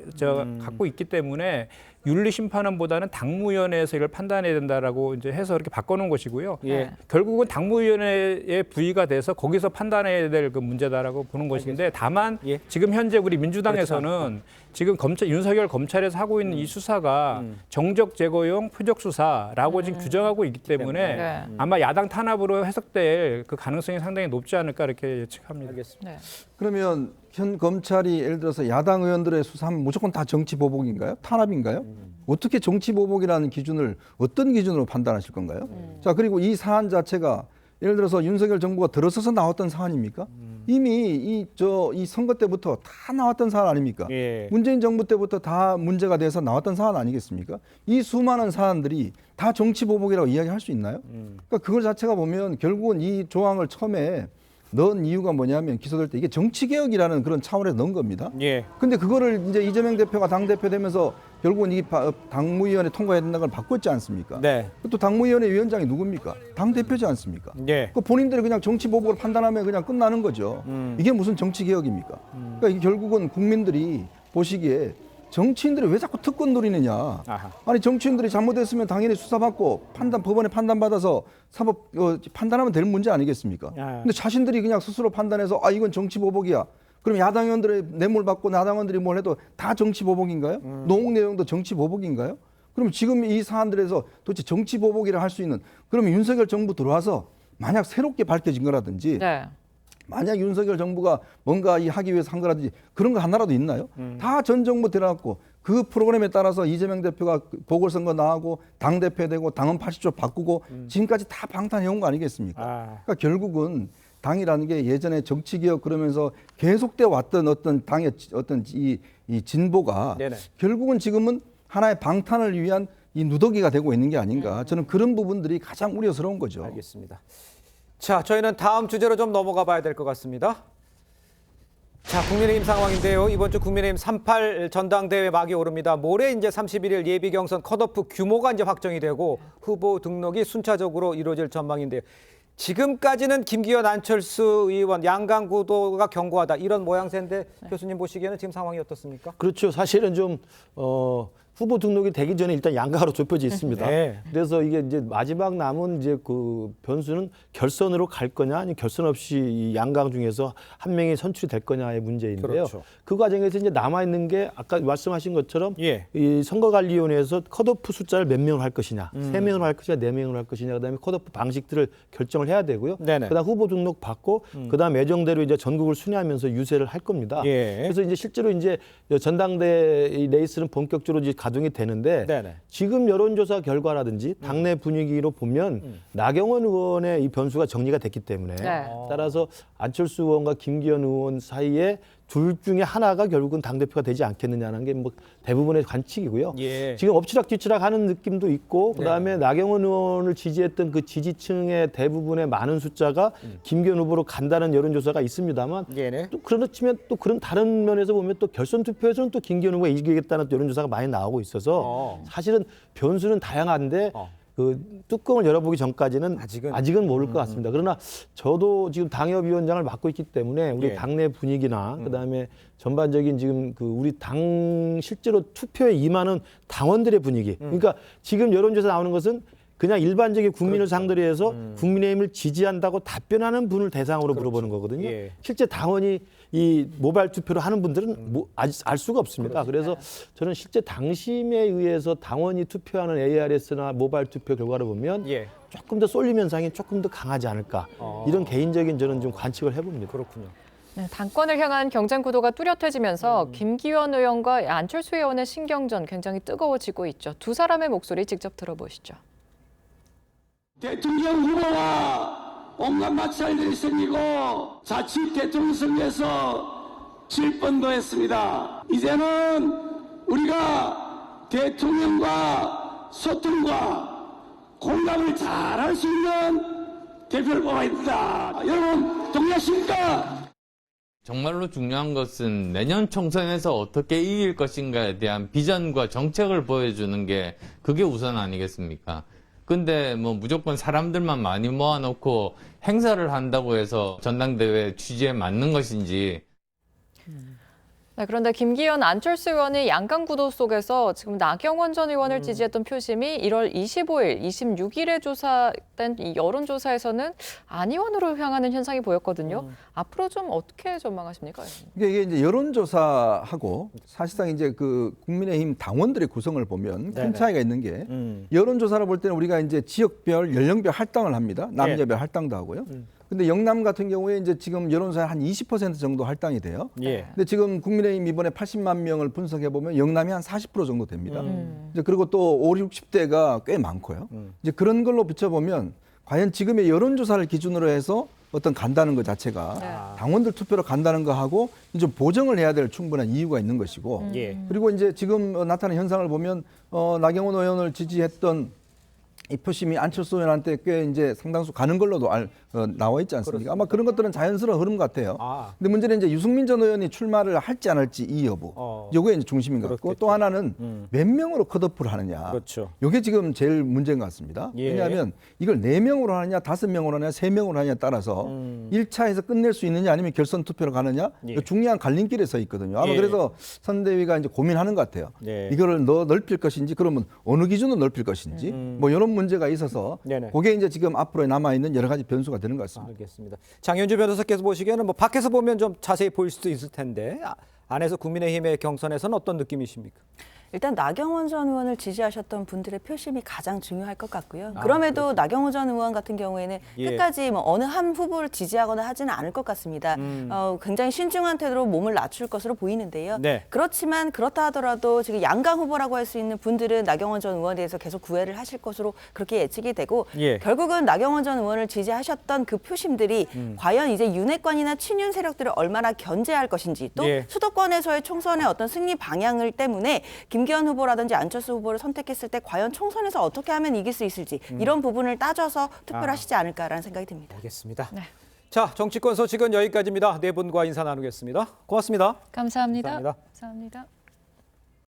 갖고 있기 때문에 윤리심판원보다는 당무위원회에서 이걸 판단해야 된다라고 이제 해서 이렇게 바꿔놓은 것이고요. 예. 결국은 당무위원회의 부의가 돼서 거기서 판단해야 될 그 문제다라고 보는 것인데 다만 예. 지금 현재 우리 민주당에서는 지금 윤석열 검찰에서 하고 있는 이 수사가 정적 제거용 표적 수사라고 지금 규정하고 있기 때문에 네. 아마 야당 탄압으로 해석될 그 가능성이 상당히 높지 않을까 이렇게 예측합니다. 알겠습니다. 네. 그러면 현 검찰이 예를 들어서 야당 의원들의 수사하면 무조건 다 정치 보복인가요? 탄압인가요? 어떻게 정치 보복이라는 기준을 어떤 기준으로 판단하실 건가요? 자, 그리고 이 사안 자체가 예를 들어서 윤석열 정부가 들어서서 나왔던 사안입니까? 이미 이 선거 때부터 다 나왔던 사안 아닙니까? 예. 문재인 정부 때부터 다 문제가 돼서 나왔던 사안 아니겠습니까? 이 수많은 사안들이 다 정치 보복이라고 이야기할 수 있나요? 그러니까 그걸 자체가 보면 결국은 이 조항을 처음에 넣은 이유가 뭐냐면 기소될 때 이게 정치개혁이라는 그런 차원에서 넣은 겁니다. 예. 근데 그거를 이제 이재명 대표가 당대표 되면서 결국은 이 당무위원회 통과해야 된다는 걸 바꿨지 않습니까? 네. 또 당무위원회 위원장이 누굽니까? 당대표지 않습니까? 예. 그 본인들이 그냥 정치 보복을 판단하면 그냥 끝나는 거죠. 이게 무슨 정치개혁입니까? 그러니까 이게 결국은 국민들이 보시기에 정치인들이 왜 자꾸 특권 노리느냐. 아하. 아니 정치인들이 잘못했으면 당연히 수사받고 법원에 판단받아서 사법 판단하면 될 문제 아니겠습니까? 근데 자신들이 그냥 스스로 판단해서 이건 정치 보복이야. 그럼 야당 의원들의 뇌물 받고 야당 의원들이 뭘 해도 다 정치 보복인가요? 노웅 내용도 정치 보복인가요? 그럼 지금 이 사안들에서 도대체 정치 보복이라 할 수 있는 그러면 윤석열 정부 들어와서 만약 새롭게 밝혀진 거라든지 네. 만약 윤석열 정부가 뭔가 하기 위해서 한 거라든지 그런 거 하나라도 있나요? 다 전 정부 들어갔고 그 프로그램에 따라서 이재명 대표가 보궐선거 나가고 당대표 되고 당헌 80조 바꾸고 지금까지 다 방탄해온 거 아니겠습니까? 그러니까 결국은 당이라는 게 예전에 정치개혁 그러면서 계속돼 왔던 어떤 당의 어떤 이 진보가 네네. 결국은 지금은 하나의 방탄을 위한 이 누더기가 되고 있는 게 아닌가. 저는 그런 부분들이 가장 우려스러운 거죠. 알겠습니다. 자, 저희는 다음 주제로 좀 넘어가 봐야 될 것 같습니다. 자, 국민의힘 상황인데요. 이번 주 국민의힘 38 전당대회 막이 오릅니다. 모레 이제 31일 예비 경선 컷오프 규모가 이제 확정이 되고 후보 등록이 순차적으로 이루어질 전망인데요. 지금까지는 김기현, 안철수 의원 양강 구도가 견고하다 이런 모양새인데 교수님 보시기에는 지금 상황이 어떻습니까? 그렇죠. 사실은 좀 후보 등록이 되기 전에 일단 양강으로 좁혀져 있습니다. 네. 그래서 이게 이제 마지막 남은 이제 그 변수는 결선으로 갈 거냐, 아니면 결선 없이 이 양강 중에서 한 명이 선출이 될 거냐의 문제인데요. 그렇죠. 그 과정에서 이제 남아 있는 게 아까 말씀하신 것처럼 예. 이 선거관리위원회에서 컷오프 숫자를 몇 명으로 할 것이냐, 3명으로 할 것이냐, 4명으로 할 것이냐, 그다음에 컷오프 방식들을 결정을 해야 되고요. 네네. 그다음 후보 등록 받고 그다음 예정대로 이제 전국을 순회하면서 유세를 할 겁니다. 예. 그래서 이제 실제로 이제 전당대 레이스는 본격적으로 이제 가동이 되는데 네네. 지금 여론조사 결과라든지 당내 분위기로 보면 나경원 의원의 이 변수가 정리가 됐기 때문에 네. 따라서 안철수 의원과 김기현 의원 사이에 둘 중에 하나가 결국은 당대표가 되지 않겠느냐는 게 뭐 대부분의 관측이고요. 예. 지금 엎치락뒤치락 하는 느낌도 있고 그다음에 나경원 의원을 지지했던 그 지지층의 대부분의 많은 숫자가 김기현 후보로 간다는 여론조사가 있습니다만 네네. 또 그렇지만 또 그런 다른 면에서 보면 또 결선 투표에서는 또 김기현 후보가 이기겠다는 또 여론조사가 많이 나오고 있어서 사실은 변수는 다양한데 그 뚜껑을 열어보기 전까지는 아직은 모를 것 같습니다. 그러나 저도 지금 당협위원장을 맡고 있기 때문에 우리 예. 당내 분위기나 그다음에 전반적인 지금 그 우리 당 실제로 투표에 임하는 당원들의 분위기. 그러니까 지금 여론조사 나오는 것은 그냥 일반적인 국민을 상대로 해서 국민의힘을 지지한다고 답변하는 분을 대상으로 물어보는 거거든요. 예. 실제 당원이 이 모바일 투표를 하는 분들은 알 수가 없습니다. 그래서 저는 실제 당심에 의해서 당원이 투표하는 ARS나 모바일 투표 결과를 보면 조금 더 쏠림 현상이 조금 더 강하지 않을까. 이런 개인적인 저는 좀 관측을 해봅니다. 그렇군요. 네, 당권을 향한 경쟁 구도가 뚜렷해지면서 김기현 의원과 안철수 의원의 신경전 굉장히 뜨거워지고 있죠. 두 사람의 목소리 직접 들어보시죠. 대통령 후보와 온갖 마찰들이 생기고 자칫 대통령 선거에서 질 뻔도 했습니다. 이제는 우리가 대통령과 소통과 공감을 잘할 수 있는 대표를 뽑아야 된다. 여러분 동의하십니까? 정말로 중요한 것은 내년 총선에서 어떻게 이길 것인가에 대한 비전과 정책을 보여주는 게 그게 우선 아니겠습니까? 근데 뭐 무조건 사람들만 많이 모아놓고 행사를 한다고 해서 전당대회 취지에 맞는 것인지. 네, 그런데 김기현, 안철수 의원이 양강 구도 속에서 지금 나경원 전 의원을 지지했던 표심이 1월 25일, 26일에 조사된 이 여론조사에서는 안 의원으로 향하는 현상이 보였거든요. 앞으로 좀 어떻게 전망하십니까? 이게 이제 여론조사하고 사실상 이제 그 국민의힘 당원들의 구성을 보면 큰 차이가 있는 게 여론조사를 볼 때는 우리가 이제 지역별, 연령별 할당을 합니다. 남녀별 할당도 하고요. 근데 영남 같은 경우에 이제 지금 여론조사에 한 20% 정도 할당이 돼요. 근데 지금 국민의힘 이번에 80만 명을 분석해 보면 영남이 한 40% 정도 됩니다. 이제 그리고 또 5, 60대가 꽤 많고요. 이제 그런 걸로 비춰보면 과연 지금의 여론조사를 기준으로 해서 어떤 간다는 것 자체가 당원들 투표로 간다는 거 하고 이제 보정을 해야 될 충분한 이유가 있는 것이고 그리고 이제 지금 나타난 현상을 보면 나경원 의원을 지지했던 이 표심이 안철수 의원한테 꽤 이제 상당수 가는 걸로도 나와 있지 않습니까? 그렇습니다. 아마 그런 것들은 자연스러운 흐름 같아요. 근데 문제는 이제 유승민 전 의원이 출마를 할지 안 할지 이 여부. 요게 이제 중심인 것 같고 또 하나는 몇 명으로 컷오프를 하느냐. 그렇죠. 요게 지금 제일 문제인 것 같습니다. 왜냐하면 이걸 4명으로 하느냐, 5명으로 하느냐, 3명으로 하느냐에 따라서 1차에서 끝낼 수 있느냐 아니면 결선 투표로 가느냐 요 중요한 갈림길에 서 있거든요. 아마 그래서 선대위가 이제 고민하는 것 같아요. 이거를 넓힐 것인지 그러면 어느 기준으로 넓힐 것인지 뭐 이런 문제가 있어서 그게 이제 지금 앞으로 남아있는 여러 가지 변수가 되는 것 같습니다. 알겠습니다. 장현주 변호사께서 보시기에는 뭐 밖에서 보면 좀 자세히 보일 수도 있을 텐데 안에서 국민의힘의 경선에서는 어떤 느낌이십니까? 일단 나경원 전 의원을 지지하셨던 분들의 표심이 가장 중요할 것 같고요. 그럼에도 나경원 전 의원 같은 경우에는 끝까지 뭐 어느 한 후보를 지지하거나 하지는 않을 것 같습니다. 굉장히 신중한 태도로 몸을 낮출 것으로 보이는데요. 그렇지만 그렇다 하더라도 지금 양강 후보라고 할 수 있는 분들은 나경원 전 의원에 대해서 계속 구애를 하실 것으로 그렇게 예측이 되고 결국은 나경원 전 의원을 지지하셨던 그 표심들이 과연 이제 윤핵관이나 친윤 세력들을 얼마나 견제할 것인지 또 수도권에서의 총선의 어떤 승리 방향을 때문에 김기현 후보라든지 안철수 후보를 선택했을 때 과연 총선에서 어떻게 하면 이길 수 있을지 이런 부분을 따져서 투표를 하시지 않을까라는 생각이 듭니다. 알겠습니다. 자, 정치권 소식은 여기까지입니다. 네 분과 인사 나누겠습니다. 고맙습니다. 감사합니다. 감사합니다.